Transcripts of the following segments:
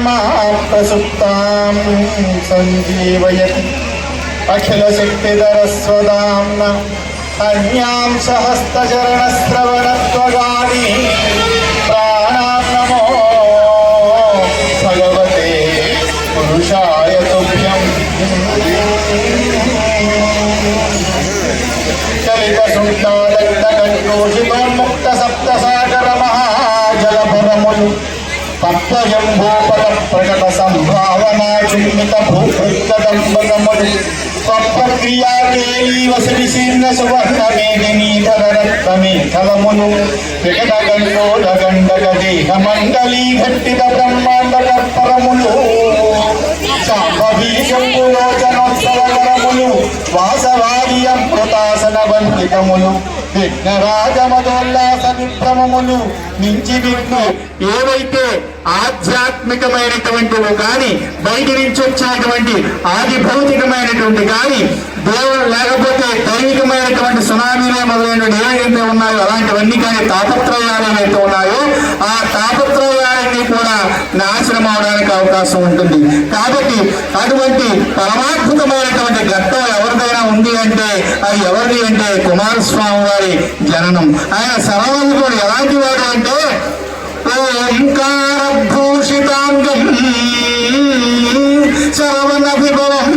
प्रसुप्तां सञ्जीवयति अखिलशक्तिधरस्वदाम्ना अन्यां सहस्रचरणश्रवणत्वगानि प्राणां नमो भगवते पुरुषाय तुभ्यम् चलितसुन्दरमुक्तसप्तसागरमहाजलभरमुलु पद्मजम्बूपद प्रकट संभावना चुम्बित भूभृतदम्बकमुलु स्वप्रक्रियाकेली वसविशीर्ण सुवर्ण मेदिनीधररत्नमेखलमुलु विकटगण्डोदगण्डकदेहमण्डली घट्टित ब्रह्माण्डकर्परमुलु शाम्भवी शम्भुलोचनोत्सवकरमुलु వాసవాది అమృతాసన వందితములు విఘ్నరాజమదోల్లాస విభ్రమములు మించి విఘ్ను ఏవైతే ఆధ్యాత్మికమైనటువంటివి కానీ బయట నుంచి వచ్చేటువంటి ఆది భౌతికమైనటువంటి కానీ దేవుడు లేకపోతే దైవికమైనటువంటి సునామీలే మొదలైనటువంటి ఏవైతే ఉన్నాయో అలాంటివన్నీ కానీ తాపత్రయాలు ఏవైతే ఉన్నాయో ఆ తాపత్రయాలన్నీ కూడా నాశనం అవడానికి అవకాశం ఉంటుంది. కాబట్టి అటువంటి పరమాద్భుతమైనటువంటి ఘట్టం ఎవరిదైనా ఉంది అంటే అది ఎవరిది అంటే కుమారస్వామి వారి జననం. ఆయన సర్వముడు ఎలాంటి వాడు అంటే ఓంకార భూషితాంగం శరవణ విభవం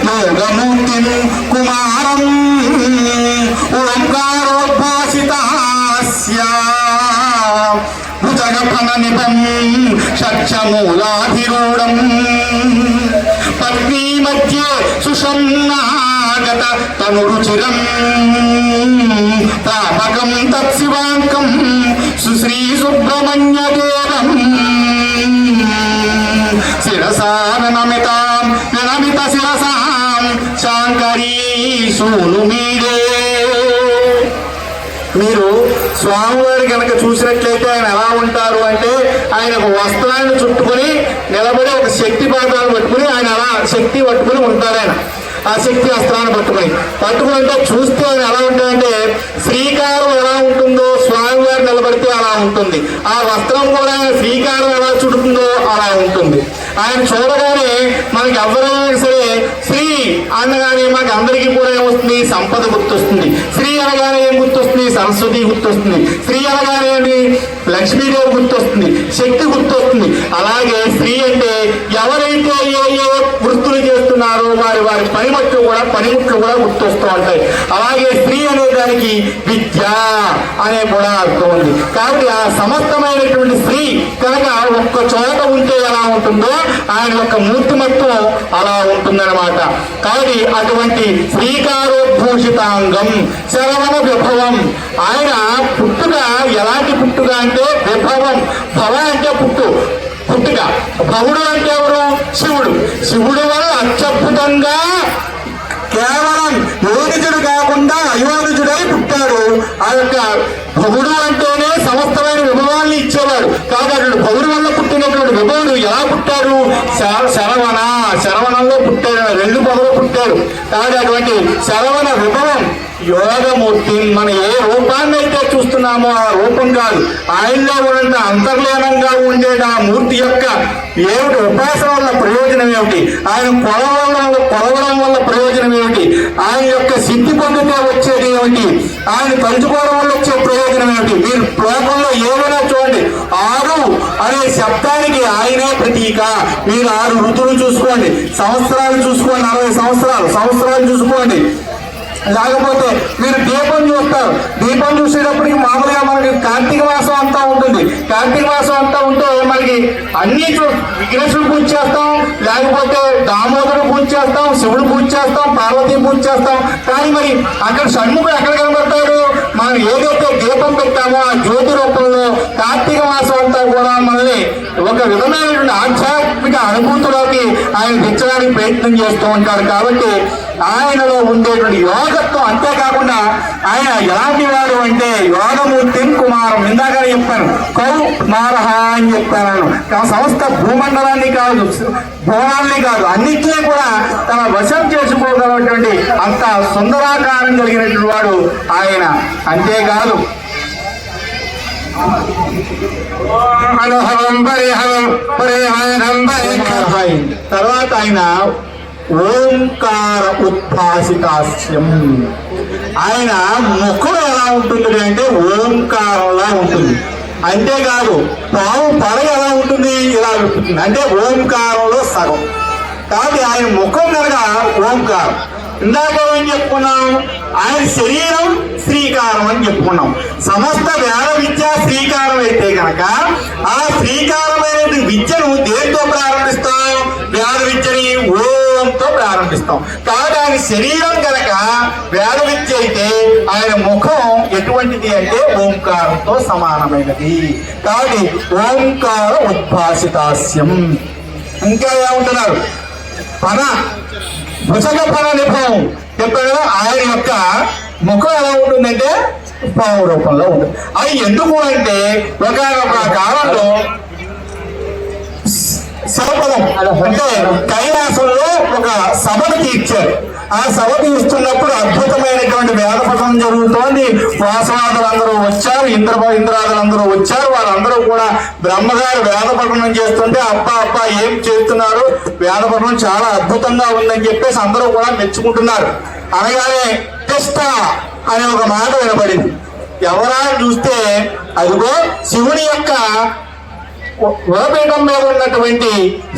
యోగమూర్తిం కుమారం ఓంకారోద్భాసితాస్య భుజగఫణనిభం షట్చమూలాధిరూఢం పత్నీ మధ్య సుషన్నాగత తనురుచిరం తాపకం తత్శివాంకం సుశ్రీ సుబ్రహ్మణ్యదేవం శిరసానమితాం వినమిత శిరసాం శాంకరీ సూను మీరే. మీరు స్వామివారి కనుక చూసినట్లయితే ఆయన ఎలా ఉంటారు అంటే ఆయన ఒక వస్త్రాన్ని చుట్టుకుని నిలబడి ఒక శక్తి పాదాలు పట్టుకుని ఆయన అలా శక్తి పట్టుకుని ఉంటారు. ఆయన ఆ శక్తి వస్త్రాన్ని పట్టుకుంటే చూస్తే ఆయన ఎలా ఉంటాయంటే శ్రీకారం ఎలా ఉంటుందో స్వామివారు నిలబడితే అలా ఉంటుంది. ఆ వస్త్రం కూడా ఆయన శ్రీకారం ఎలా చుడుతుందో అలా ఉంటుంది. ఆయన చూడగానే మనకి ఎవరైనా సరే శ్రీ అనగానే మనకి అందరికీ కూడా ఏమొస్తుంది సంపద గుర్తొస్తుంది. శ్రీ అనగానే ఏం గుర్తొస్తుంది సరస్వతి గుర్తొస్తుంది. శ్రీ అనగానే లక్ష్మీదేవి గుర్తొస్తుంది, శక్తి గుర్తొస్తుంది. అలాగే స్త్రీ అంటే ఎవరైతే ఏ ఏ వృత్తులు చేస్తున్నారో వారి వారి పనిముట్లు కూడా గుర్తొస్తూ ఉంటాయి. అలాగే స్త్రీ అనే దానికి విద్య అనే కూడా అర్థం ఉంది. కాబట్టి ఆ సమస్తమైనటువంటి స్త్రీ కనుక ఒక్క చోట ఉంటే ఎలా ఉంటుందో ఆయన యొక్క మూర్తిమత్వం అలా ఉంటుందన్నమాట. కాబట్టి అటువంటి శ్రీకారోద్భూషితాంగం శరవణ విభవం. ఆయన పుట్టుక ఎలాంటి పుట్టుక అంటే విభవం. భవ అంటే పుట్టుక. భవుడు అంటే ఎవరు? శివుడు. శివుడు వల్ల అత్యద్భుతంగా కేవలం యోనిజుడు కాకుండా అయోనిజుడై పుట్టాడు. ఆ యొక్క భవుడు అంటేనే సమస్తమైన విభవాన్ని ఇచ్చేవాడు. కాబట్టి అక్కడ భవుడు వల్ల పుట్టినటువంటి విభవుడు ఎలా పుట్టాడు? శరవణంలో పుట్టాడు. 2 పొదలు పుట్టాడు. కాబట్టి అటువంటి శరవణ విభవం యోగమూర్తి. మనం ఏ రూపాన్ని అయితే చూస్తున్నామో ఆ రూపం కాదు, ఆయనలో ఉండే అంతర్లీనంగా ఉండే ఆ మూర్తి యొక్క ఏమిటి ఉపాసన వల్ల ప్రయోజనం ఏమిటి, ఆయన కొలవడం వల్ల ప్రయోజనం ఏమిటి, ఆయన యొక్క సిద్ధి పొందితే వచ్చేది ఏమిటి, ఆయన తలుచుకోవడం వల్ల వచ్చే ప్రయోజనం ఏమిటి. మీరు లోకంలో ఏమైనా చూడండి, 6 అనే శబ్దానికి ఆయనే ప్రతీక. మీరు 6 ఋతువులు చూసుకోండి, సంవత్సరాలు చూసుకోండి, 60 సంవత్సరాలు చూసుకోండి. లేకపోతే మీరు దీపం చూస్తారు, దీపం చూసేటప్పటికి మామూలుగా మనకి కార్తీక మాసం అంతా ఉంటుంది. కార్తీక మాసం అంతా ఉంటే మనకి అన్ని విఘ్నేశ్వరుడు పూజ చేస్తాం, లేకపోతే దామోదరుడు పూజ చేస్తాం, శివుడు పూజ చేస్తాం, పార్వతీ పూజ చేస్తాం. కానీ మరి అక్కడ షణ్ముఖుడు ఎక్కడ కనబడతాడు? మనం ఏదైతే దీపం పెట్టామో ఆ జ్యోతి రూపంలో కార్తీక మాసం అంతా కూడా మనల్ని ఒక విధమైనటువంటి ఆధ్యాత్మిక అనుభూతిలోకి ఆయన తెచ్చడానికి ప్రయత్నం చేస్తూ ఉంటాడు. కాబట్టి ఆయనలో ఉండేటువంటి యోగత్వం, అంతేకాకుండా ఆయన ఎలాంటి వాడు అంటే యోగమూర్తి కుమారం. ఇందాక చెప్పాను కౌమారహ అని చెప్పాను. సమస్త భూమండలాన్ని కాదు, భువనాల్ని కాదు, అన్నింటినీ కూడా తన వశం చేసుకోగలటువంటి అంత సుందరాకారం కలిగినటువంటి వాడు ఆయన. అంతేకాదు తర్వాత ఆయన ఓంకార ఉద్భాసితాస్యం. ఆయన ముఖం ఎలా ఉంటుంది అంటే ఓంకారంలా ఉంటుంది. అంతేకాదు పాము పడ ఎలా ఉంటుంది, ఇలా ఉంటుంది. అంటే ఓంకారంలో సగం. కాబట్టి ఆయన ముఖం కనుక ఓంకారం. ఇందాక ఏం చెప్పుకున్నాం, ఆయన శరీరం శ్రీకారం అని చెప్పుకున్నాం. సమస్త వేద విద్య శ్రీకారం అయితే కనుక ఆ శ్రీకారమైన విద్యను దేంతో ప్రారంభిస్తాం? వేద విద్యని ఓంతో ప్రారంభిస్తాం. కాబట్టి ఆయన శరీరం కనుక వేద విద్య అయితే ఆయన ముఖం ఎటువంటిది అంటే ఓంకారంతో సమానమైనది. కాబట్టి ఓంకార ఉద్భాసితాస్యం. ఇంకా ఏమంటున్నారు? పన భుజగ పన నిభం చెప్పారు కదా. ఆయన యొక్క ముఖం ఎలా ఉంటుందంటే పాము రూపంలో ఉంటుంది. అది ఎందుకు అంటే ఒక కాలంలో శివపదం అంటే కైలాసంలో ఒక సభను తీర్చారు. ఆ సభ తీస్తున్నప్పుడు అద్భుతమైనటువంటి వేద పఠనం జరుగుతోంది. వాసవాదులందరూ వచ్చారు, ఇంద్రాదులందరూ వచ్చారు. వాళ్ళందరూ కూడా బ్రహ్మగారు వేద పఠనం చేస్తుంటే అబ్బా ఏం చేస్తున్నారు, వేద పఠనం చాలా అద్భుతంగా ఉందని చెప్పేసి అందరూ కూడా మెచ్చుకుంటున్నారు. అనగానే టెస్టా అనే ఒక మాట వినపడింది. ఎవరా చూస్తే అదిగో శివుని యొక్క వరపీఠం మీద ఉన్నటువంటి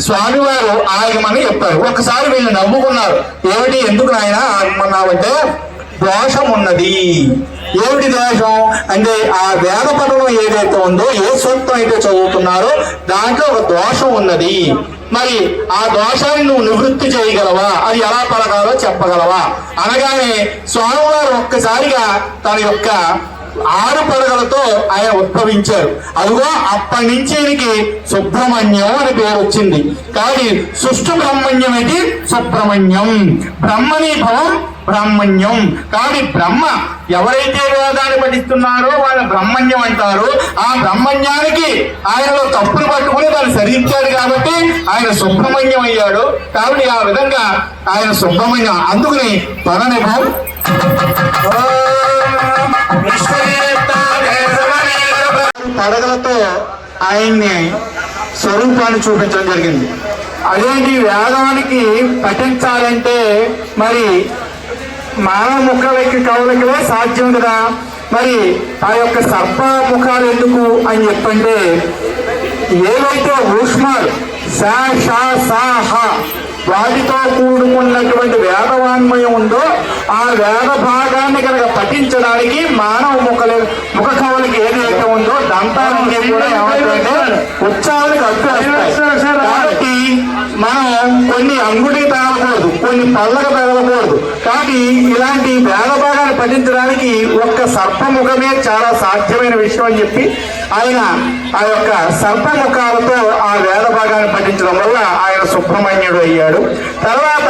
స్వామివారు ఆగమని చెప్పారు. ఒకసారి వీళ్ళు నవ్వుకున్నారు. ఏమిటి, ఎందుకు నాయన ఆగమన్నావంటే దోషం ఉన్నది. ఏమిటి దోషం అంటే ఆ వేద పఠనం ఏదైతే ఉందో, ఏ సూక్తం అయితే చదువుతున్నారో దాంట్లో ఒక దోషం ఉన్నది. మరి ఆ దోషాన్ని నువ్వు నివృత్తి చేయగలవా, అది ఎలా పలకాలో చెప్పగలవా అనగానే స్వామివారు ఒక్కసారిగా తన యొక్క 6 పడగలతో ఆయన ఉద్భవించారు. అదిగో అప్పటి నుంచి ఈయనకి సుబ్రహ్మణ్యం అని పేరు వచ్చింది. కానీ సుష్టు బ్రహ్మణ్యం ఇది సుబ్రహ్మణ్యం, బ్రహ్మణీ భవం బ్రహ్మణ్యం. కానీ బ్రహ్మ ఎవరైతే వేదాన్ని పఠిస్తున్నారో వాళ్ళ బ్రహ్మణ్యం అంటారు. ఆ బ్రహ్మణ్యానికి ఆయనలో తప్పులు పట్టుకుని దాన్ని సరిదిద్దాడు కాబట్టి ఆయన సుబ్రహ్మణ్యం అయ్యాడు. కాబట్టి ఆ విధంగా ఆయన సుబ్రహ్మణ్యం. అందుకని పరనిభం పడగలతో ఆయన్ని స్వరూపాన్ని చూపించడం జరిగింది. అదేంటి, వేదానికి పఠించాలంటే మరి మానవ ముఖాలకి కవులకే సాధ్యం కదా. మరి ఆ యొక్క సర్ప ముఖాలు ఎందుకు అని చెప్పంటే, ఏవైతే ఊష్మాలు సా షా సా హ వాటితో కూడుకున్నటువంటి వేదవాన్మయం ఉందో ఆ వేద భాగాన్ని కనుక పఠించడానికి మానవ ముఖ కవులకి ఏదైతే ఉందో దంతాలన్నీ కూడా ఏమంటే ఉచ్చారణకు అడ్డు. కాబట్టి మనం కొన్ని అంగుటి తగలకూడదు, కొన్ని పళ్ళకు తగలకూడదు. కాబట్టి ఇలాంటి వేద భాగాన్ని పఠించడానికి ఒక్క సర్పముఖమే చాలా సాధ్యమైన విషయం అని చెప్పి ఆయన ఆ యొక్క సర్పముఖాలతో ఆ వేద భాగాన్ని పఠించడం వల్ల ఆయన సుబ్రహ్మణ్యుడు అయ్యాడు. తర్వాత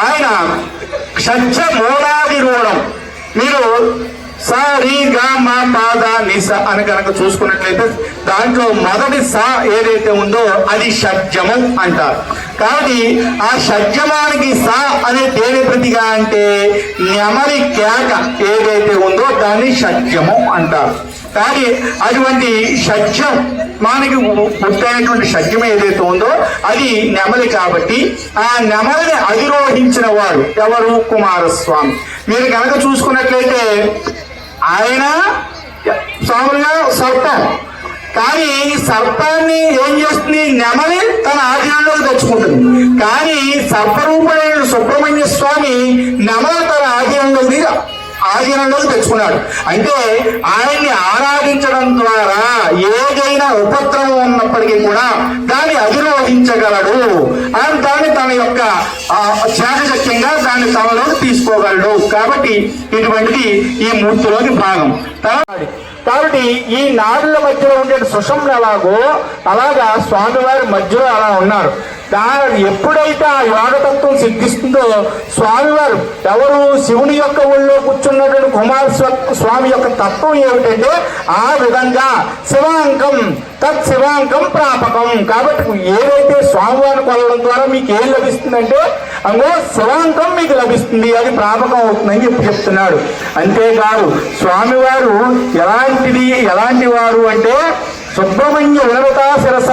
ఆయన షట్జ మూలాదిరూఢం. మీరు సా రీ గా మా పాద నిస అని కనుక చూసుకున్నట్లయితే దాంట్లో మొదటి సా ఏదైతే ఉందో అది షడ్జము అంటారు. కాబట్టి ఆ షడ్జమానికి సా అనే దేని ప్రతిగా అంటే నెమలి కేక ఏదైతే ఉందో దాన్ని షడ్జము అంటారు. కానీ అటువంటి షడ్జం మనకి పుట్టైనటువంటి షడ్జం ఏదైతే ఉందో అది నెమలి. కాబట్టి ఆ నెమలిని అధిరోహించిన వాడు ఎవరు? కుమారస్వామి. మీరు కనుక చూసుకున్నట్లయితే ఆయన స్వామిగా సర్పం, కానీ సర్పాన్ని ఏం చేస్తుంది? నెమలి తన ఆధీనంలోకి తెచ్చుకుంటుంది. కానీ సర్పరూపమైన సుబ్రహ్మణ్య స్వామి నెమలి తన ఆధీనంలోకి తెచ్చుకున్నాడు. అంటే ఆయన్ని ఆరాధించడం ద్వారా ఏదైనా ఉపద్రవం ఉన్నప్పటికీ కూడా దాన్ని అధిరోహించగలడు. దాన్ని తన యొక్క చాకచక్యంగా దాన్ని తనలోకి తీసుకోగలడు. కాబట్టి ఇటువంటిది ఈ మూర్తిలోని భాగం. కాబట్టి ఈ నాడుల మధ్యలో ఉండే సుషంలు ఎలాగో అలాగా స్వామివారి మధ్యలో అలా ఉన్నారు. ఎప్పుడైతే ఆ యోగతత్వం సిద్ధిస్తుందో స్వామివారు ఎవరు శివుని యొక్క ఒళ్ళో కూర్చున్నటువంటి స్వామి యొక్క తత్వం ఏమిటంటే ఆ విధంగా శివాంకం తత్ శివాంకం ప్రాపకం. కాబట్టి ఏదైతే స్వామివారిని కొలవడం ద్వారా మీకు ఏం లభిస్తుందంటే అందులో శివాంకం మీకు లభిస్తుంది, అది ప్రాపకం అవుతుందని చెప్తున్నాడు. అంతేకాదు స్వామివారు ఎలాంటి వారు అంటే సుబ్రహ్మణ్య వినవతా శిరస.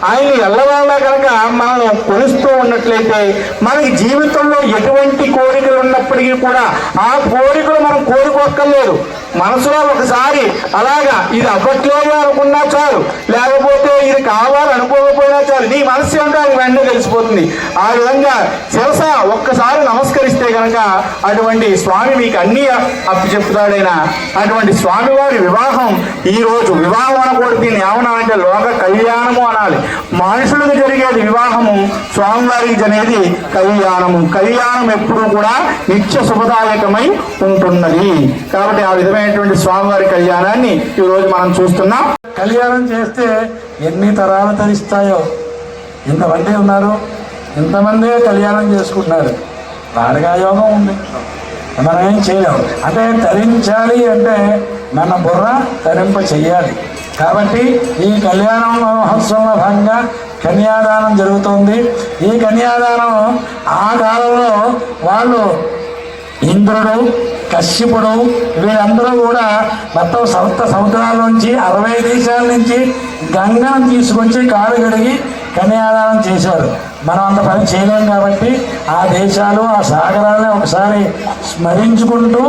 ఆయన ఎల్లవాళ్ళ కనుక మనం కొలుస్తూ ఉన్నట్లయితే మనకి జీవితంలో ఎటువంటి కోరికలు ఉన్నప్పటికీ కూడా ఆ కోరికలు మనం కోరుకోక్కర్లేదు. మనసులో ఒకసారి అలాగా ఇది అవ్వట్లేదు అనుకున్నా చాలు, లేకపోతే ఇది కావాలనుకోకపోయినా చాలు, నీ మనస్సు అంటే అది వెంటనే తెలిసిపోతుంది. ఆ విధంగా శిరస ఒక్కసారి నమస్కరిస్తే కనుక అటువంటి స్వామి మీకు అన్నీ అప్పు చెప్తాడైనా అటువంటి స్వామివారి వివాహం ఈరోజు వివాహం అనకూడదు, దీన్ని ఏమనాలంటే లోక కళ్యాణము అనాలి. మనుషులకు జరిగేది వివాహము, స్వామివారికి జరిగేది కళ్యాణము. కళ్యాణం ఎప్పుడూ కూడా నిత్య శుభదాయకమై ఉంటున్నది. కాబట్టి ఆ విధమైనటువంటి స్వామివారి కళ్యాణాన్ని ఈరోజు మనం చూస్తున్నాం. కళ్యాణం చేస్తే ఎన్ని తరాలు తరిస్తాయో. ఇంతమంది ఉన్నారు, ఇంతమందే కళ్యాణం చేసుకుంటున్నారు. వాడిగా యోగం ఉంది, మనం ఏం చేయలేము. అంటే తరించాలి అంటే మన బుర్ర తరింప చెయ్యాలి. కాబట్టి ఈ కళ్యాణ మహోత్సవంలో భాగంగా కన్యాదానం జరుగుతుంది. ఈ కన్యాదానం ఆ కాలంలో వాళ్ళు ఇంద్రుడు, కశ్యపుడు వీళ్ళందరూ కూడా మొత్తం సముద్రాల నుంచి 60 దేశాల నుంచి గంగను తీసుకొచ్చి కాలు కడిగి కన్యాదానం చేశారు. మనం అంత పని చేయలేం కాబట్టి ఆ దేశాలు ఆ సాగరాలని ఒకసారి స్మరించుకుంటూ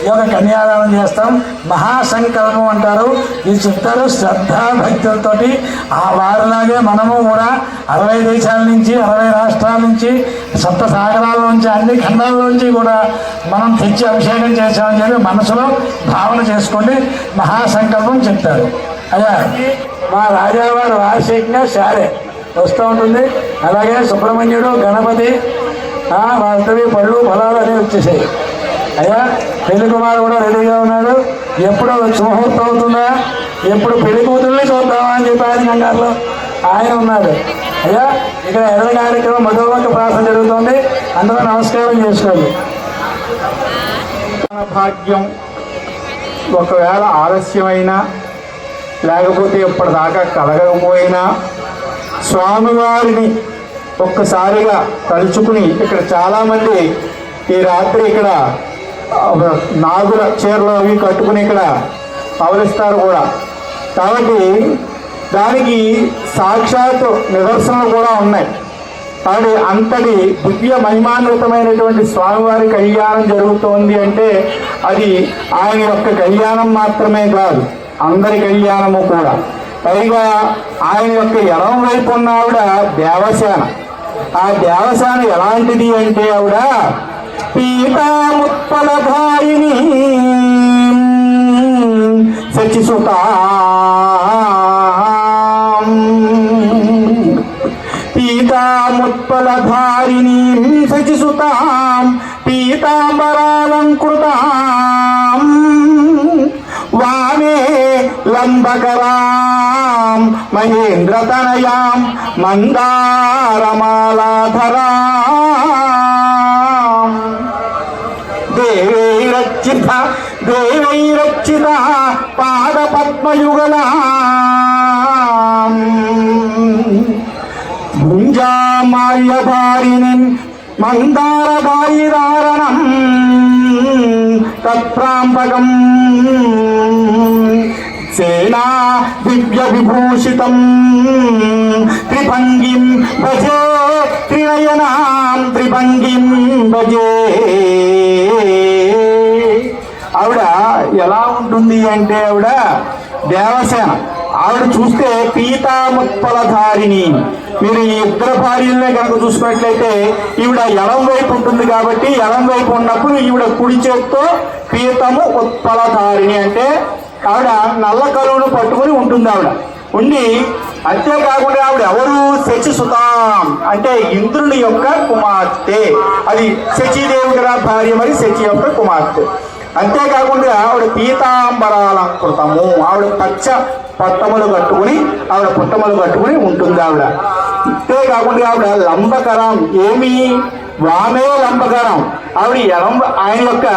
ఈ యొక్క కన్యాదానం చేస్తాం. మహాసంకల్పం అంటారు. ఇది చెప్తారు శ్రద్ధాభక్తులతోటి ఆ వారిలాగే మనము కూడా 60 దేశాల నుంచి 60 రాష్ట్రాల నుంచి సప్త సాగరాల నుంచి అన్ని ఖండాల నుంచి కూడా మనం తెచ్చి అభిషేకం చేశామని చెప్పి మనసులో భావన చేసుకోండి. మహాసంకల్పం చెప్తారు. అయ్యా మా రాజావారు వార్షికంగా శారే వస్తూ ఉంటుంది. అలాగే సుబ్రహ్మణ్యుడు, గణపతి, వాస్తవి, పళ్ళు, ఫలాలు అనేవి వచ్చేసాయి. అయ్యా పెళ్లి కుమారు కూడా రెడీగా ఉన్నాడు. ఎప్పుడు శుభముహూర్తం అవుతుందా, ఎప్పుడు పెళ్లి కూతుర్ని చూద్దామా అని చెప్పి ఆయన కంగారులో ఆయన ఉన్నాడు. అయ్యా ఇక్కడ ఎర్ర కార్యక్రమం మధురవంక ప్రార్థన జరుగుతుంది. అందరూ నమస్కారం చేసుకోండి. భాగ్యం ఒకవేళ ఆలస్యమైనా లేకపోతే ఇప్పటిదాకా కలగకపోయినా స్వామివారిని ఒక్కసారిగా తలుచుకుని ఇక్కడ చాలామంది ఈ రాత్రి ఇక్కడ నాగుల చీరలు అవి కట్టుకుని ఇక్కడ పవలిస్తారు కూడా. కాబట్టి దానికి సాక్షాత్ నిదర్శనలు కూడా ఉన్నాయి. కాబట్టి అంతటి దివ్య మహిమాన్వితమైనటువంటి స్వామివారి కళ్యాణం జరుగుతోంది అంటే అది ఆయన యొక్క కళ్యాణం మాత్రమే కాదు, అందరి కళ్యాణము కూడా. పైగా ఆయన యొక్క ఎడం వైపు ఉన్న ఆవిడ దేవసేన. ఆ దేవసేన ఎలాంటిది అంటే ఆవిడ పీతాముత్పలధారిణి శచిసుత. పీతాముత్పలధారిణి శచిసుతాం పీతాంబరాలంకృతాం వామే లంబకరాం మహేంద్రతనయాం మందారమాలాధరాం దేవైరచ్చిత పాదపద్మయుగలాం భుంజామాల్యధారిణిం మందారధారిధారణం తత్ప్రాంబకం సేనా దివ్య విభూషితం త్రిభంగిం భజే త్రినయనాం త్రిభంగిం భజే. ఆవిడ ఎలా ఉంటుంది అంటే ఆవిడ దేవసేన. ఆవిడ చూస్తే పీతాముత్పలధారిణి. మీరు ఈ ఇద్దరు భార్యలనే కనుక చూసుకున్నట్లయితే ఈవిడ ఎడం వైపు ఉంటుంది కాబట్టి ఎడం వైపు ఉన్నప్పుడు ఈవిడ కుడి చేత్తో పీతము ఉత్పలధారిణి అంటే ఆవిడ నల్ల కలువును పట్టుకుని ఉంటుంది. ఆవిడ ఉండి అంతేకాకుండా ఆవిడ ఎవరు శచిసుతాం అంటే ఇంద్రుని యొక్క కుమార్తె. అది శచీదేవి గారి భార్య, మరి శచి యొక్క కుమార్తె. అంతేకాకుండా ఆవిడ పీతాంబరాలంకృతము. ఆవిడ పచ్చ పుట్టమలు కట్టుకుని ఉంటుంది ఆవిడ. అంతేకాకుండా ఆవిడ లంబకరం, ఏమి వామే లంబకరం, ఆవిడ ఆయన యొక్క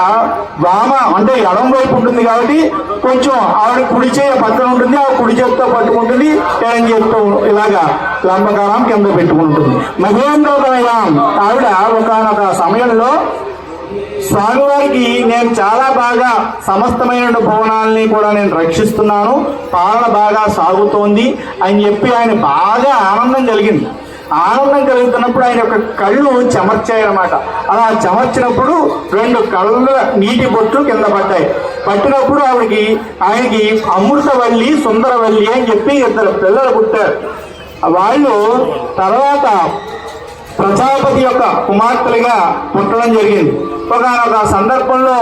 వామ అంటే ఎడం వైపు ఉంటుంది కాబట్టి కొంచెం ఆవిడ కుడి చేయ పక్కన ఉంటుంది, ఆవిడ కుడి చేతితో పట్టుకుంటుంది, ఎడం చేతితో ఇలాగా లంబకరం కింద పెట్టుకుంటుంది. మహేంద్రోదయం, ఆవిడ ఒకానొక సమయంలో స్వామివారికి నేను చాలా బాగా సమస్తమైన భువనాల్ని కూడా నేను రక్షిస్తున్నాను, పాలన బాగా సాగుతోంది అని చెప్పి ఆయన బాగా ఆనందం కలిగింది. ఆనందం కలుగుతున్నప్పుడు ఆయన యొక్క కళ్ళు చెమర్చాయన్నమాట. అలా చెమర్చినప్పుడు 2 కళ్ళ నీటి బొట్లు కింద పడ్డాయి. పట్టినప్పుడు ఆయనకి అమృతవల్లి, సుందరవల్లి అని చెప్పి 2 పిల్లలు పుట్టారు. వాళ్ళు తర్వాత ప్రజాపతి యొక్క కుమార్తెలుగా పుట్టడం జరిగింది. ఒకనొక సందర్భంలో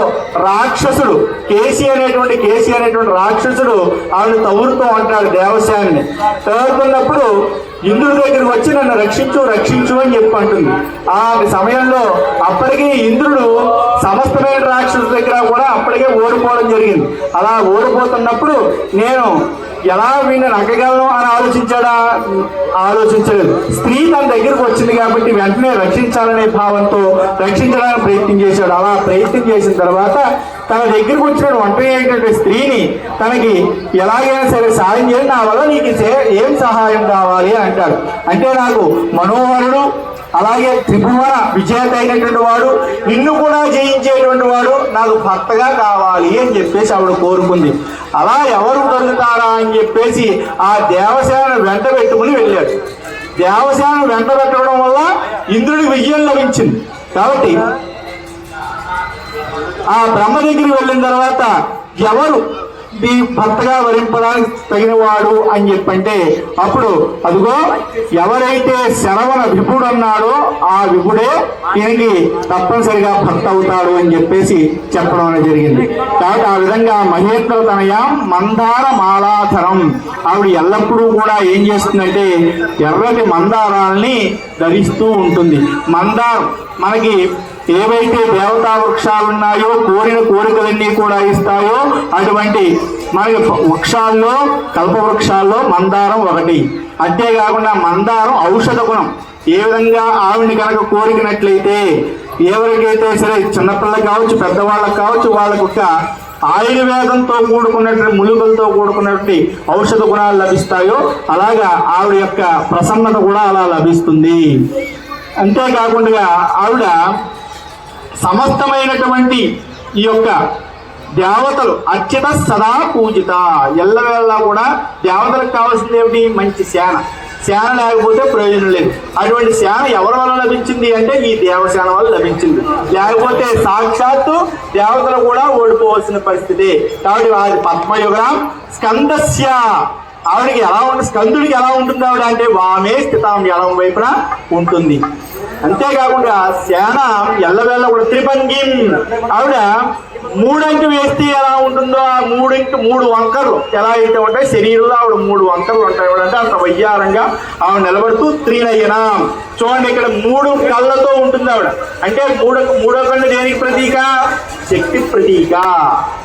రాక్షసుడు కేసి అనేటువంటి రాక్షసుడు ఆవిడ తవ్వుతూ ఉంటాడు దేవశాన్ని. తవ్వుతున్నప్పుడు ఇంద్రుడి దగ్గరికి వచ్చి నన్ను రక్షించు అని చెప్పి అంటుంది. ఆ సమయంలో అప్పటికే ఇంద్రుడు సమస్తమైన రాక్షసుల దగ్గర కూడా అప్పటికే ఓడిపోవడం జరిగింది. అలా ఓడిపోతున్నప్పుడు నేను ఎలా వీళ్ళని నగ్గగలను అని ఆలోచించలేదు. స్త్రీ తన దగ్గరకు వచ్చింది కాబట్టి వెంటనే రక్షించాలనే భావంతో రక్షించడానికి ప్రయత్నం చేశాడు. అలా ప్రయత్నం చేసిన తర్వాత తన దగ్గరకు వచ్చిన ఒంటరి స్త్రీని తనకి ఎలాగైనా సరే సాయం చేయాలి, నా వల్ల నీకు ఏం సహాయం కావాలి అంటాడు. అంటే నాకు మనోహరుడు, అలాగే త్రిభువన విజేత అయినటువంటి వాడు, నిన్ను కూడా జయించేటువంటి వాడు నాకు భర్తగా కావాలి అని చెప్పేసి ఆవిడ కోరుకుంది. అలా ఎవరు దొరుకుతారా అని చెప్పేసి ఆ దేవసేన వెంట పెట్టుకుని వెళ్ళాడు. దేవసేన వెంట పెట్టడం వల్ల ఇంద్రుడికి విజయం లభించింది. కాబట్టి ఆ బ్రహ్మ దగ్గరికి వెళ్ళిన తర్వాత ఎవరు ఈ భర్తగా వరింపడానికి తగినవాడు అని చెప్పంటే అప్పుడు అదిగో ఎవరైతే శరవణ విభుడు అన్నాడో ఆ విభుడే ఈయనకి తప్పనిసరిగా భర్త అవుతాడు అని చెప్పేసి చెప్పడం అనేది జరిగింది. కాబట్టి ఆ విధంగా మహేంద్ర తనయ మందార మాలాధరం, ఆవిడ ఎల్లప్పుడూ కూడా ఏం చేస్తుందంటే ఎర్రటి మందారాల్ని ధరిస్తూ ఉంటుంది. మందారం మనకి ఏవైతే దేవతా వృక్షాలు ఉన్నాయో కోరిన కోరికలన్నీ కూడా ఇస్తాయో అటువంటి మనకి వృక్షాల్లో కల్ప వృక్షాల్లో మందారం ఒకటి. అంతేకాకుండా మందారం ఔషధ గుణం. ఏ విధంగా ఆవిడని కనుక కోరికినట్లయితే ఎవరికైతే సరే చిన్నపిల్లలకు కావచ్చు పెద్దవాళ్ళకి కావచ్చు వాళ్ళకు ఒక ఆయుర్వేదంతో కూడుకున్నటువంటి ములుగులతో కూడుకున్నటువంటి ఔషధ గుణాలు లభిస్తాయో అలాగా ఆవిడ యొక్క ప్రసన్నత కూడా అలా లభిస్తుంది. అంతేకాకుండా ఆవిడ సమస్తమైనటువంటి ఈ యొక్క దేవతలు అర్చిత సదా పూజిత, ఎల్లవేళలా కూడా దేవతలకు కావాల్సింది ఏమిటి? మంచి సేన లేకపోతే ప్రయోజనం లేదు. అటువంటి సేన ఎవరి వల్ల లభించింది అంటే ఈ దేవసేన వల్ల లభించింది. లేకపోతే సాక్షాత్తు దేవతలు కూడా ఓడిపోవాల్సిన పరిస్థితి. కాబట్టి వారి పద్మయుగం స్కందస్య, ఆవిడకి ఎలా ఉంటుంది, స్కందుడికి ఎలా ఉంటుంది ఆవిడ అంటే వామే స్థితం, ఎడం వైపున ఉంటుంది. అంతేకాకుండా సేన ఎల్లవేళ కూడా త్రిభంగిం, ఆవిడ 3 అంకె వేస్తే ఎలా ఉంటుందో ఆ 3 వంకర్లు ఎలా అయితే ఉంటాయి శరీరంలో ఆవిడ 3 వంకర్లు ఉంటాయి. అంటే అంత వయ్యారంగా ఆవిడ నిలబడుతూ త్రినయనం. చూడండి ఇక్కడ 3 కళ్ళతో ఉంటుంది ఆవిడ. అంటే మూడో కళ్ళు దేనికి ప్రతీక? శక్తి ప్రతీక.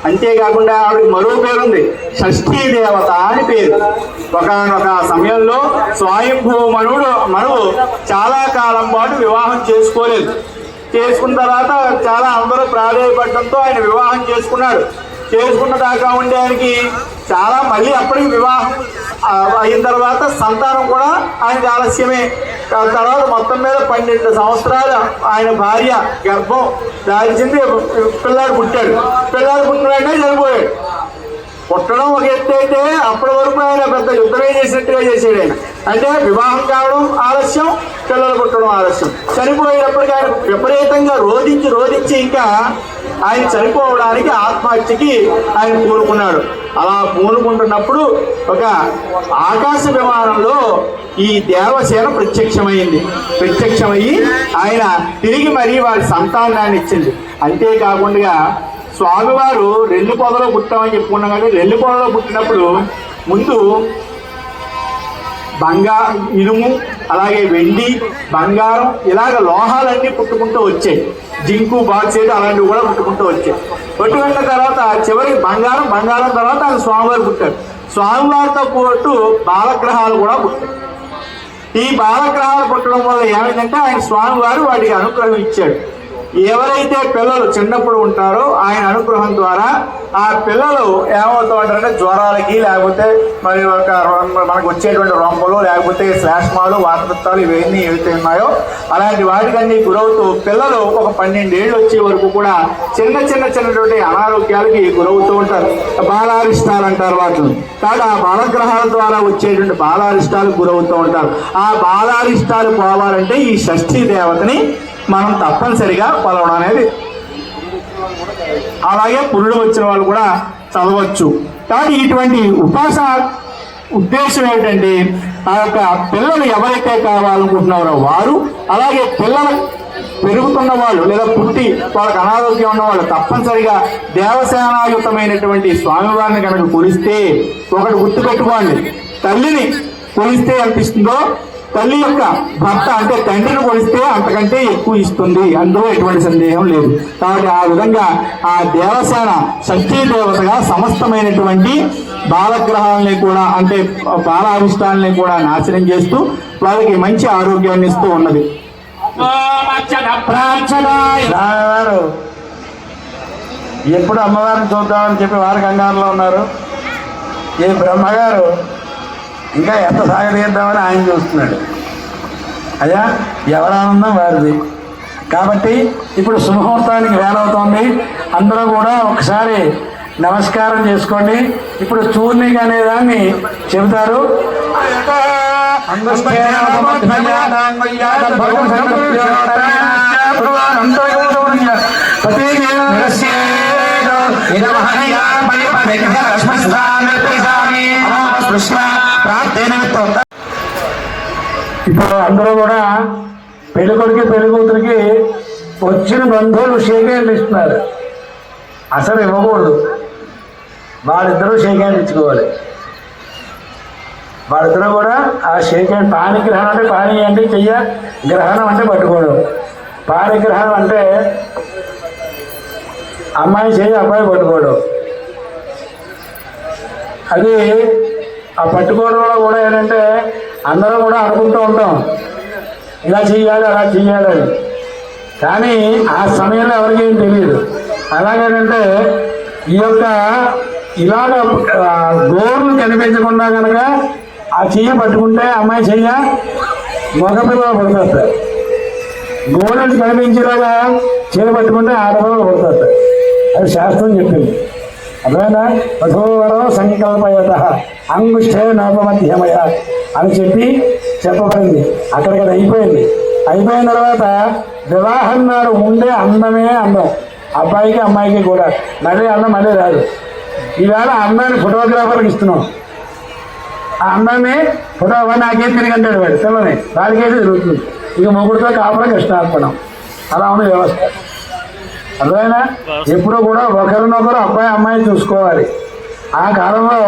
అంతేకాకుండా ఆవిడకి మరో పేరుంది, షష్ఠీ దేవత అని పేరు. ఒకనొక సమయంలో స్వయంభూ మనువు చాలా కాలం పాటు వివాహం చేసుకోలేదు. చేసుకున్న తర్వాత చాలా అందరూ ప్రాధాన్యపడటంతో ఆయన వివాహం చేసుకున్నాడు. చేసుకున్న దాకా ఉండే ఆయనకి చాలా మళ్ళీ అప్పటికి వివాహం అయిన తర్వాత సంతానం కూడా ఆయనకి ఆలస్యమే. తర్వాత మొత్తం మీద 12 సంవత్సరాలు ఆయన భార్య గర్భం దాల్చింది. పిల్లాడు పుట్టాడు. పిల్లాడు పుట్టిన వెంటనే చనిపోయాడు. పుట్టడం ఒక ఎత్తు అయితే అప్పటి వరకు ఆయన పెద్ద యుద్ధమే చేసినట్టుగా చేసాడు ఆయన. అంటే వివాహం కావడం ఆలస్యం, పిల్లలు పుట్టడం ఆలస్యం. చనిపోయేటప్పటికి ఆయన విపరీతంగా రోధించి ఇంకా ఆయన చనిపోవడానికి ఆత్మహత్యకి ఆయన పూనుకున్నాడు. అలా పూనుకుంటున్నప్పుడు ఒక ఆకాశ విమానంలో ఈ దేవసేన ప్రత్యక్షమయ్యి ఆయన తిరిగి మరీ వారి సంతానాన్ని ఇచ్చింది. అంతేకాకుండా స్వామివారు రెల్లి పొదలో పుట్టామని చెప్పుకున్నాం కానీ రెల్లి పొదలో పుట్టినప్పుడు ముందు ఇనుము, అలాగే వెండి, బంగారం ఇలాగ లోహాలన్నీ పుట్టుకుంటూ వచ్చాయి. జింకు, బాక్సైట్ అలాంటివి కూడా పుట్టుకుంటూ వచ్చాయి. పుట్టుకున్న తర్వాత చివరికి బంగారం తర్వాత ఆయన స్వామివారు పుట్టారు. స్వామివారితో పాటు బాలగ్రహాలు కూడా పుట్టాయి. ఈ బాలగ్రహాలు పుట్టడం వల్ల ఏమైందంటే ఆయన స్వామి వారు వాటికి అనుగ్రహం ఇచ్చాడు. ఎవరైతే పిల్లలు చిన్నప్పుడు ఉంటారో ఆయన అనుగ్రహం ద్వారా ఆ పిల్లలు ఏమవుతూ ఉంటారంటే జ్వరాలకి, లేకపోతే మరి మనకు వచ్చేటువంటి రొంపలు, లేకపోతే శ్లేష్మాలు, వాతపిత్తాలు ఇవన్నీ ఏవైతే ఉన్నాయో అలాంటి వాటికన్నీ గురవుతూ పిల్లలు ఒక 12 ఏళ్ళు వచ్చే వరకు కూడా చిన్నటువంటి అనారోగ్యాలకి గురవుతూ ఉంటారు. బాలారిష్టాలు అంటారు వాటిని. కాబట్టి ఆ బాలగ్రహాల ద్వారా వచ్చేటువంటి బాలారిష్టాలకు గురవుతూ ఉంటారు. ఆ బాలారిష్టాలు పోవాలంటే ఈ షష్ఠీ దేవతని మనం తప్పనిసరిగా కొలవడం అనేది, అలాగే పురుడు వచ్చిన వాళ్ళు కూడా చదవచ్చు. కాబట్టి ఇటువంటి ఉపాసన ఉద్దేశం ఏమిటంటే ఆ యొక్క పిల్లలు ఎవరైతే కావాలనుకుంటున్నారో వారు, అలాగే పిల్లలు పెరుగుతున్న వాళ్ళు లేదా పుట్టి వాళ్ళకి అనారోగ్యం ఉన్న వాళ్ళు తప్పనిసరిగా దేవసేనాయుతమైనటువంటి స్వామివారిని కనుక కొలిస్తే, ఒకటి గుర్తుపెట్టుకోండి, తల్లిని కొలిస్తే ఎంత ఇస్తుందో తల్లి యొక్క భర్త అంటే తండ్రిని కొలిస్తే అంతకంటే ఎక్కువ ఇస్తుంది, అందులో ఎటువంటి సందేహం లేదు. కాబట్టి ఆ విధంగా ఆ దేవసేన షష్ఠీ దేవతగా సమస్తమైనటువంటి బాలగ్రహాలని కూడా అంటే బాలారిష్టాలని కూడా నాశనం చేస్తూ వాళ్ళకి మంచి ఆరోగ్యాన్ని ఇస్తూ ఉన్నది. ఎప్పుడు అమ్మవారిని చూద్దామని చెప్పి వారి కంగారులో ఉన్నారు. ఈ బ్రహ్మగారు ఇంకా ఎంత సాగదీద్దామని ఆయన చూస్తున్నాడు. అయ్యా ఎవరానందం వారిది. కాబట్టి ఇప్పుడు సుముహూర్తానికి వేలవుతోంది. అందరూ కూడా ఒకసారి నమస్కారం చేసుకోండి. ఇప్పుడు చూర్ణిక అనే దాన్ని చెబుతారు. ఇప్పుడు అందరూ కూడా పెళ్లి కొడుకు పెళ్లి కూతురికి వచ్చిన బంధువులు షేక్ హ్యాండ్ ఇస్తున్నారు. అసలు ఇవ్వకూడదు, వాళ్ళిద్దరూ షేక్ హ్యాండ్ ఇచ్చుకోవాలి. వాళ్ళిద్దరూ కూడా ఆ షేక్ హ్యాండ్, పాణిగ్రహణం అంటే పాణి అంటే చెయ్య, గ్రహణం అంటే పట్టుకోవడం. పాణిగ్రహణం అంటే అమ్మాయి చెయ్యి అబ్బాయి పట్టుకోవడం. అది ఆ పట్టుకోవడంలో కూడా ఏంటంటే అందరూ కూడా అనుకుంటూ ఉంటాం ఇలా చెయ్యాలి అలా చెయ్యాలని, కానీ ఆ సమయంలో ఎవరికి ఏం తెలియదు. అలాగేంటంటే ఈ యొక్క ఇలాగ గోర్లు కనిపించకుండా కనుక ఆ చెయ్యి పట్టుకుంటే అమ్మాయి చెయ్య మగపిల్లలు పడుతుంది. గోర్లు కనిపించేలాగా చెయ్యి పట్టుకుంటే ఆడపిల్లలు పడుతుంది. అది శాస్త్రం చెప్పింది. అదేనా వధూవరో సంకల్పయత అంగుష్ఠే నోపమధ్యమయ అని చెప్పబడింది. అక్కడికి అది అయిపోయింది. అయిపోయిన తర్వాత వివాహం నాడు ఉండే అందమే అందం, అబ్బాయికి అమ్మాయికి కూడా. మళ్ళీ అందం మళ్ళీ రాదు. ఈవేళ అందాన్ని ఫోటోగ్రాఫర్కి ఇస్తున్నాం. ఆ అందాన్ని ఫోటో నాకేం తిరిగి అంటాడు వాడు పిల్లని, వాడికైతే తిరుగుతుంది. ఇక మొగుడితో కాపురం కృష్ణార్పణం. అలా ఉంది వ్యవస్థ. అర్థమైనా ఎప్పుడూ కూడా ఒకరినొకరు అబ్బాయి అమ్మాయి చూసుకోవాలి. ఆ కాలంలో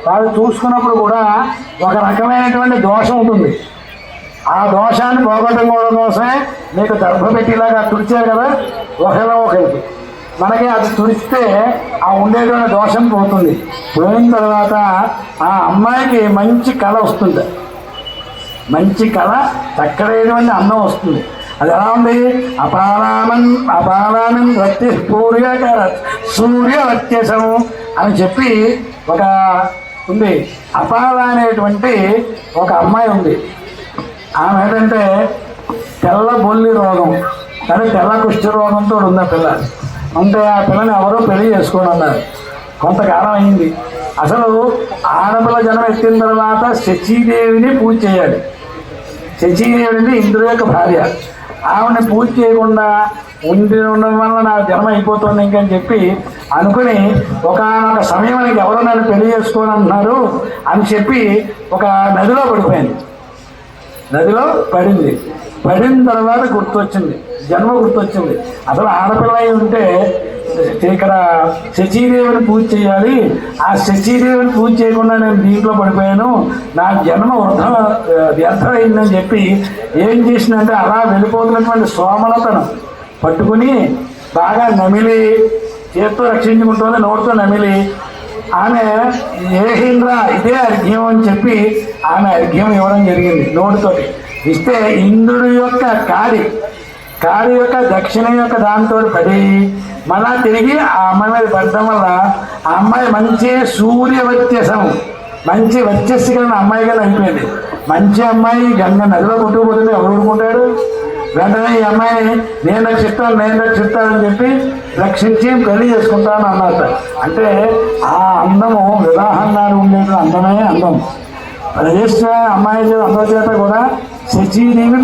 వాళ్ళు చూసుకున్నప్పుడు కూడా ఒక రకమైనటువంటి దోషం ఉంటుంది. ఆ దోషాన్ని పోగొట్టుకోవడం కోసమే మీకు దర్భ పెట్టేలాగా తుడిచారు కదా ఒకరికి. మనకి అది తుడిస్తే ఆ ఉండేటువంటి దోషం పోతుంది. పోయిన తర్వాత ఆ అమ్మాయికి మంచి కళ వస్తుంది. మంచి కళ, చక్కడైనటువంటి అందం వస్తుంది. అది ఎలా ఉంది? అపాలానం రక్తి సూర్యవత్యసము అని చెప్పి ఒక ఉంది. అపాల అనేటువంటి ఒక అమ్మాయి ఉంది. ఆమె ఏంటంటే తెల్ల బొల్లి రోగం, కానీ తెల్ల కుష్టి రోగంతో ఉంది ఆ పిల్ల. అంటే ఆ పిల్లని ఎవరో పెళ్లి చేసుకోని అన్నారు. కొంతకాలం అయింది. అసలు ఆడపిల్ల జనం ఎత్తిన తర్వాత శచీదేవిని పూజ చేయాలి. శచీదేవిని ఇంద్రుడి యొక్క భార్య. ఆవిడని పూజ చేయకుండా ఉండడం వల్ల నా జన్మ అయిపోతుంది ఇంకని చెప్పి అనుకుని ఒకనొక సమయానికి ఎవరో నన్ను పెళ్లి చేసుకోని అంటున్నారు అని చెప్పి ఒక నదిలో పడిపోయింది. నదిలో పడింది. పడిన తర్వాత గుర్తొచ్చింది, జన్మ గుర్తొచ్చింది. అసలు ఆడపిల్ల అయి ఉంటే ఇక్కడ శచీదేవిని పూజ చేయాలి. ఆ శచీదేవిని పూజ చేయకుండా నేను దీంట్లో పడిపోయాను, నా జన్మ వ్యర్థమైందని చెప్పి ఏం చేసిందంటే అలా వెళ్ళిపోతున్నటువంటి సోమలతను పట్టుకుని బాగా నమిలి, చేత్తో రక్షించుకుంటుంది, నోటితో నమిలి ఆమె ఏహింద్ర ఇదే అర్ఘ్యం అని చెప్పి ఆమె అర్ఘ్యం ఇవ్వడం జరిగింది నోటితోటి. ఇస్తే ఇంద్రుడి యొక్క కాడి యొక్క దక్షిణ యొక్క దాంతో పడి మళ్ళా తిరిగి ఆ అమ్మాయి మీద పడటం వల్ల ఆ అమ్మాయి మంచి సూర్యవర్చసం, మంచి వర్చస్సు కలిగిన అమ్మాయిగా అయిపోయింది. మంచి అమ్మాయి గంగ నదిలో కొట్టుకుపోతుంది, ఎవరు ఊరుకుంటాడు? వెంటనే ఈ అమ్మాయిని నేను రక్షిస్తానని చెప్పి రక్షించి పెళ్లి చేసుకుంటాను అన్నట్టు. అంటే ఆ అందము వివాహంగా ఉండేది అందమే అందం. రిజిస్టర్ అమ్మాయి అందరి చేత కూడా శచీదేవి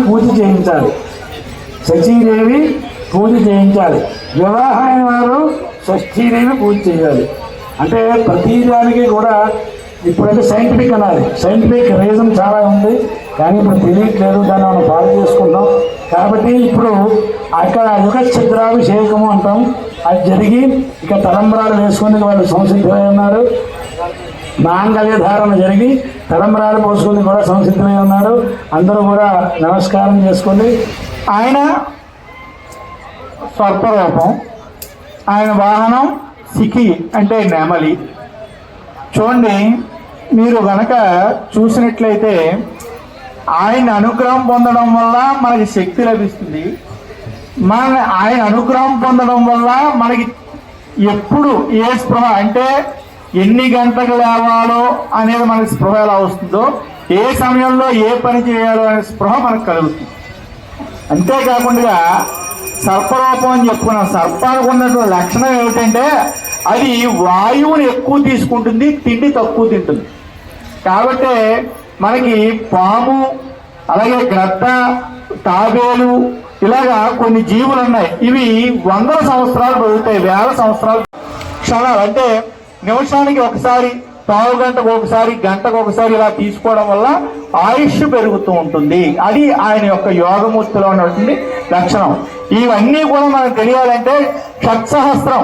పూజ చేయించాలి. వివాహమైన వారు షష్ఠీదేవి పూజ చేయాలి. అంటే ప్రతి దానికి కూడా ఇప్పుడైతే సైంటిఫిక్ అనాలి, సైంటిఫిక్ రీజన్ చాలా ఉంది, కానీ ఇప్పుడు తెలియట్లేదు, దాన్ని మనం ఫాలో చేసుకుంటాం. కాబట్టి ఇప్పుడు అక్కడ యుగఛిద్రాభిషేకము అంటాం, అది జరిగి ఇక తలంబరాలు వేసుకుని వాళ్ళు సంసిద్ధమై ఉన్నారు. మాంగళ్య ధారణ జరిగి తలంబరాలు పోసుకుని కూడా సంసిద్ధమై ఉన్నారు. అందరూ కూడా నమస్కారం చేసుకోండి. ఆయన స్వర్పరూపం, ఆయన వాహనం సికి అంటే నెమలి. చూడండి, మీరు గనక చూసినట్లయితే ఆయన అనుగ్రహం పొందడం వల్ల మనకి శక్తి లభిస్తుంది. ఆయన అనుగ్రహం పొందడం వల్ల మనకి ఎప్పుడు ఏ స్పృహ అంటే ఎన్ని గంటలకు లేవాలో అనేది మనకి స్పృహ ఎలా వస్తుందో, ఏ సమయంలో ఏ పని చేయాలో అనే స్పృహ మనకు కలుగుతుంది. అంతేకాకుండా సర్పరూపం అని చెప్పుకున్నాం. సర్పానికి ఉన్నటువంటి లక్షణం ఏమిటంటే అది వాయువుని ఎక్కువ తీసుకుంటుంది, తిండి తక్కువ తింటుంది. కాబట్టి మనకి పాము, అలాగే గ్రద్ద, తాబేలు, ఇలాగా కొన్ని జీవులు ఉన్నాయి. ఇవి 100 సంవత్సరాలు బతుకుతాయి, 1000 సంవత్సరాలు. క్షణాలు అంటే నిమిషానికి ఒకసారి, పావు గంటకు ఒకసారి, గంటకు ఒకసారి ఇలా తీసుకోవడం వల్ల ఆయుష్ పెరుగుతూ ఉంటుంది. అది ఆయన యొక్క యోగమూర్తిలో ఉన్నటువంటి లక్షణం. ఇవన్నీ కూడా మనకు తెలియాలంటే షట్సహస్రం,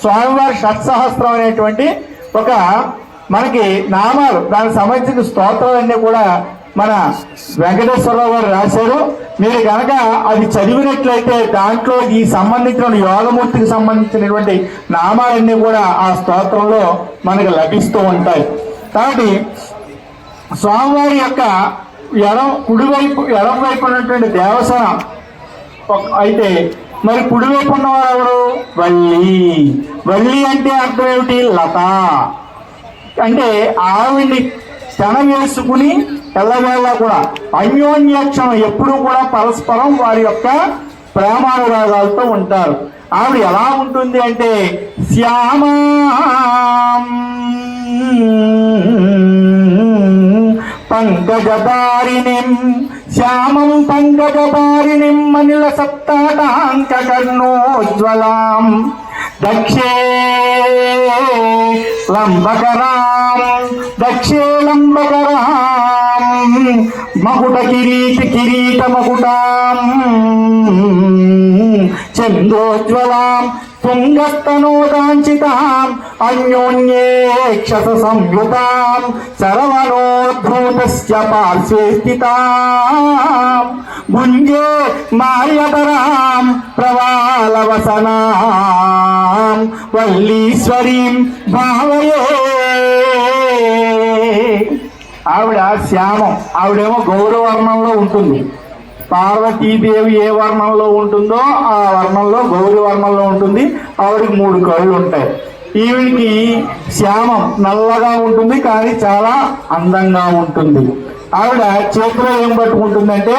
స్వామివారి షట్సహస్రం అనేటువంటి ఒక మనకి నామాలు, దానికి సంబంధించిన స్తోత్రాలన్నీ కూడా మన వెంకటేశ్వరరావు గారు రాశారు. మీరు కనుక అది చదివినట్లయితే దాంట్లో ఈ సంబంధించిన యోగమూర్తికి సంబంధించినటువంటి నామాలన్నీ కూడా ఆ స్తోత్రంలో మనకు లభిస్తూ ఉంటాయి. కాబట్టి స్వామివారి యొక్క ఎడం వైపు ఉన్నటువంటి దేవస్థానం అయితే, మరి కుడివైపు ఉన్నవారు ఎవరు? వల్లి అంటే అర్థం ఏమిటి? లత. అంటే ఆవిడ్ని తెన వేసుకుని ఎల్లవేళ కూడా అన్యోన్యక్షణం ఎప్పుడూ కూడా పరస్పరం వారి యొక్క ప్రేమానురాగాలతో ఉంటారు. ఆవిడ ఎలా ఉంటుంది అంటే శ్యామా పంకజదారిణిం, శ్యామం పంకజదారిణిం అనిల సప్తాటాంకర్ణోజ్వలాం, దక్షే లంబకరాం మకుట కిరీట మకుటాం, చంద్రోజ్వలాం తుంగస్తనోదాంచితాం, అన్యోన్యేక్షస సంయుతాం, సర్వనోద్భూతస్య పార్శ్వే స్థితాం, భుంజే మాల్యతరాం ప్రవాలవసనాం, వల్లీశ్వరీం భావయే. ఆవిడ శ్యామం, ఆవిడేమో గౌరవర్ణంలో ఉంటుంది. పార్వతీదేవి ఏ వర్ణంలో ఉంటుందో ఆ వర్ణంలో గౌరీ వర్ణంలో ఉంటుంది. ఆవిడకి 3 కళ్ళు ఉంటాయి. ఈవిడికి శ్యామం నల్లగా ఉంటుంది, కానీ చాలా అందంగా ఉంటుంది. ఆవిడ చేతిలో ఏం పట్టుకుంటుందంటే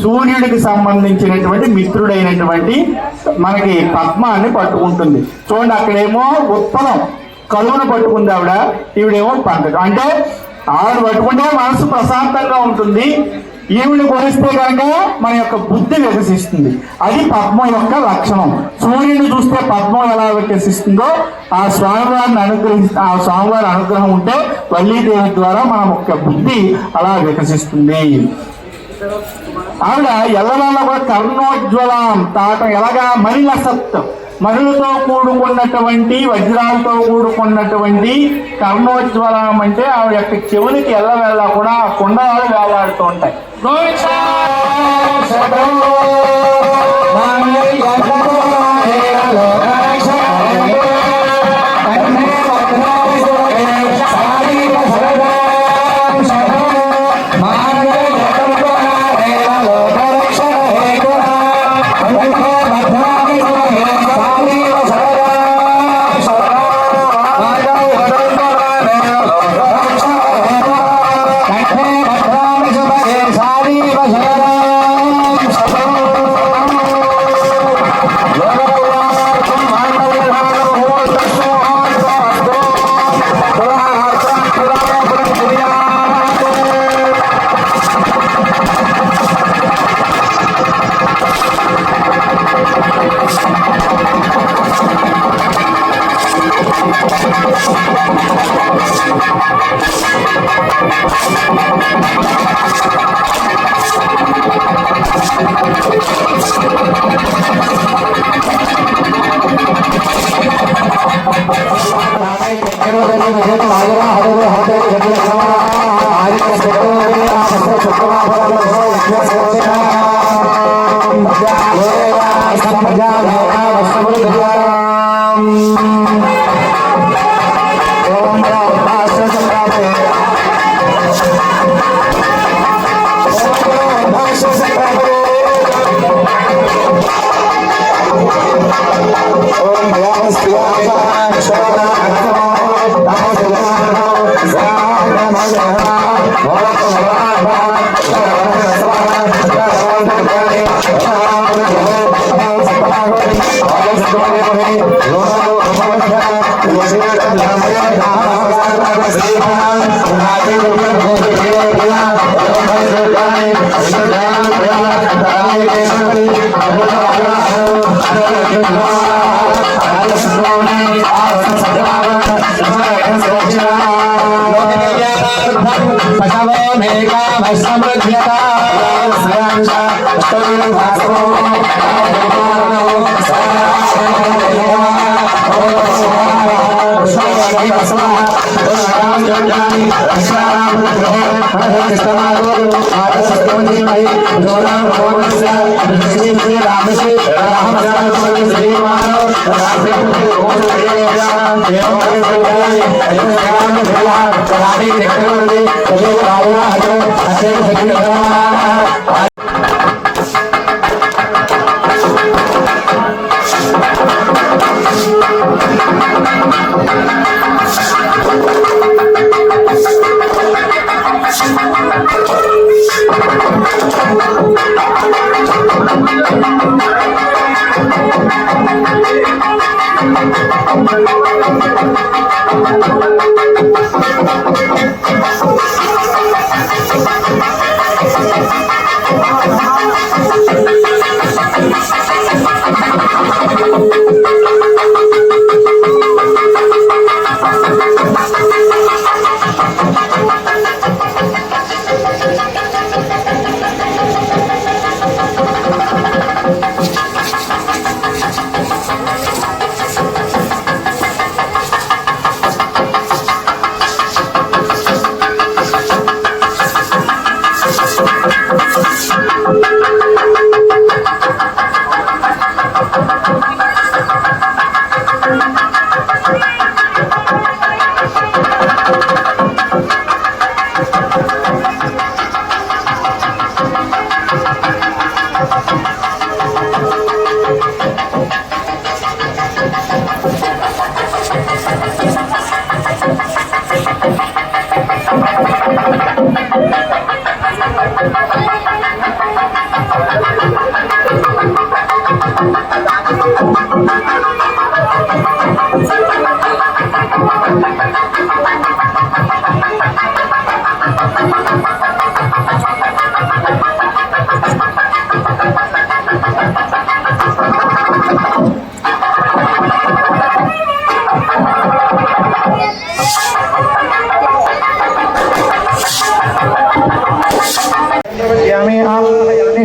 సూర్యుడికి సంబంధించినటువంటి మిత్రుడైనటువంటి మనకి పద్మాన్ని పట్టుకుంటుంది. చూడండి, అక్కడేమో ఉత్పలం కలువును పట్టుకుంది ఆవిడ, ఈవిడేమో పంకజం. అంటే ఆవిడ పట్టుకుంటే మనసు ప్రశాంతంగా ఉంటుంది. ఈవిని కొలిస్తే కనుక మన యొక్క బుద్ధి వికసిస్తుంది. అది పద్మం యొక్క లక్షణం. సూర్యుని చూస్తే పద్మం ఎలా వికసిస్తుందో ఆ స్వామివారి అనుగ్రహం ఉంటే వల్లీదేవి ద్వారా మన యొక్క బుద్ధి అలా వికసిస్తుంది. ఆవిడ ఎల్లవల్ల కూడా కర్ణోజ్వలం తాటం, ఎలాగా మణిలసత్, మణులతో కూడుకున్నటువంటి వజ్రాలతో కూడుకున్నటువంటి కర్ణోజ్వలం అంటే ఆవిడ యొక్క చెవులకి ఎల్లవేళ కూడా ఆ కుండలాలు వేలాడుతూ ఉంటాయి.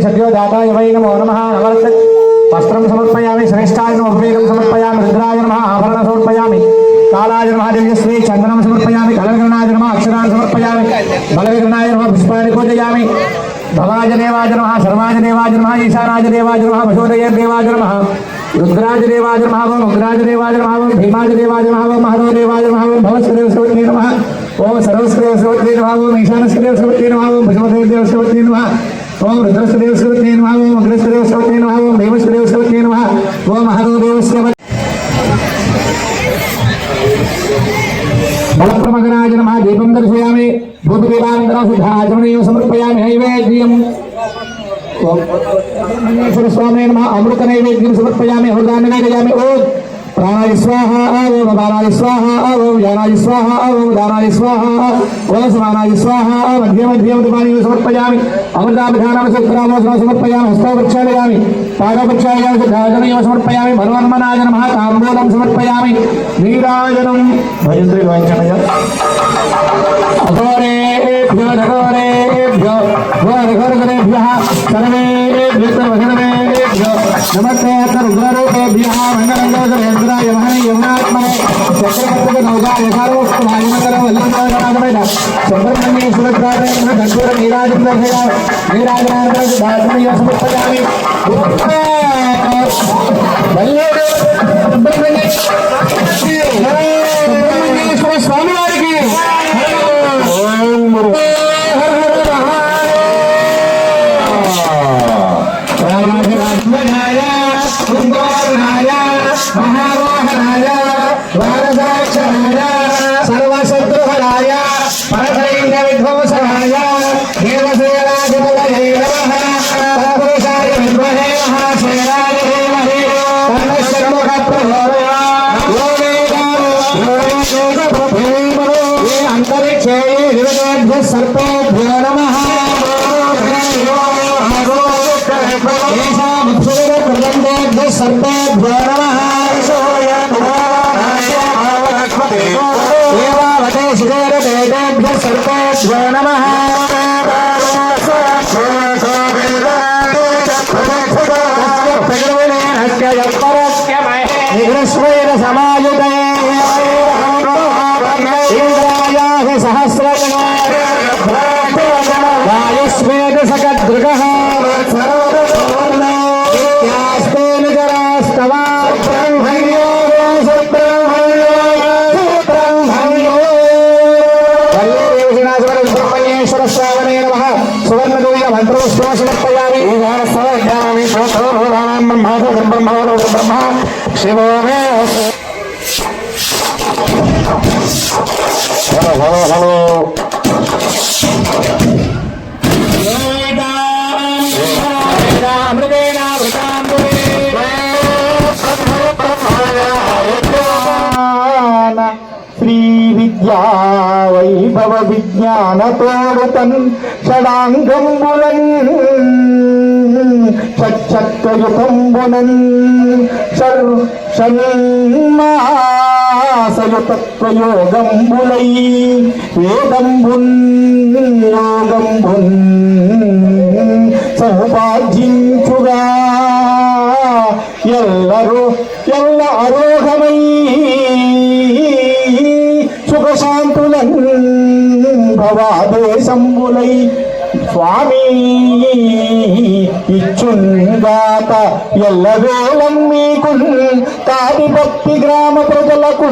सद्योजाताय वै नमो नमः नवरत्न वस्त्रं समर्पयामि श्रेष्ठाय नमः उपवेदं समर्पयामि रुद्राय नमः आभरणं समर्पयामि कालाय नमः दिव्यश्री चन्दनं समर्पयामि कलगणाय नमः अक्षरान् समर्पयामि बलविघ्नाय नमः पुष्पाणि पूजयामि भवाय देवाय नमः सर्वाय देवाय नमः ईशानाय देवाय नमः वशोदय देवाय नमः रुद्राज देवाय नमः ओम उग्राज देवाय नमः ओम भीमाज देवाय नमः ओम महरो देवाय नमः ओम भवस्वदेव सर्वते नमः ओम सर्वस्वदेव सर्वते नमः ओम ईशानस्वदेव सर्वते नमः ओम भस्मदेव सर्वते नमः ओम रुद्रस्वदेव सर्वते नमः ओम अग्रस्वदेव सर्वते नमः ओम भीमस्वदेव सर्वते नमः ओम महरो देवस्य बलप्रमगराज नमः दीपं दर्शयामि भूतदेवान्तरा शुद्धाचमनीयं समर्पयामि नैवेद्यम् ओम स्वामी नमः अमृत नैवेद्यं समर्पयामि हृदयामि ओम प्राणाय स्वाहा ओम अपानाय स्वाहा ओम ज्ञानाय स्वाहा ओम दानाय स्वाहा ओम समानाय स्वाहा मध्य मध्य पानी समर्पयामि अमृताभिधानं सत्प्रामोसनं समर्पयामि हस्तौ प्रक्षालयामि पादौ प्रक्षालयामि सिद्धाजनमेव समर्पयामि भगवन्मनाय नमः ताम्बूलं समर्पयामि नीराजनं भजन्त्री वाञ्छनय अघोरेभ्यो नघोरेभ्यो घोरघोरघोरेभ्यः सर्वेभ्यो वचनमेभ्यो नमस्ते रुद्ररूपेभ्यः मङ्गलङ्गोदरेन्द्राय महने यमुनात्मने चक्रवर्तकनौकाय सार्वोत्तमाय मङ्गलं वल्लभनाथमेन सुब्रह्मण्येश्वरत्राय दण्डूर नीराजं दर्शयामि नीराजनानन्तरं सिद्धार्थमेव समर्पयामि सुब्रह्मण्येश्वर स्वामी वारिकी महारोहणाय वारदाक्षराय सर्वशत्रुहराय परसैन्य विध्वंसनाय देवसेनाधिपतये नमः तत्पुरुषाय विद्महे महाशेनाय धीमहि तन्नः षण्मुखप्रभो अंतरिक्षे विविधेभ्यः सर्पेभ्यो नमः सर्पेभ्यो नमः एवावते शिखरदेवेभ्यः सर्पेभ्यो नमः निग्रस्वेन समायुते इंद्रायाः सहस्रगणाः वायुस्वेन सकदृगः शिवो मे हलो श्री विद्या वैभव विज्ञान तोड़तन षडांगंबुलन षट्चक्रयुतंबुलन षण्मासयुतत्वयोगंबुलै वेदंबुन योगंबुन సముపార్జించుగా ఎల్ల అరోగమై సుఖశాంతులన్ భవాదేశంబులై స్వామి ఇచ్చుగాక ఎల్లవేళం మీకు తాడి భక్తి గ్రామ ప్రజలకు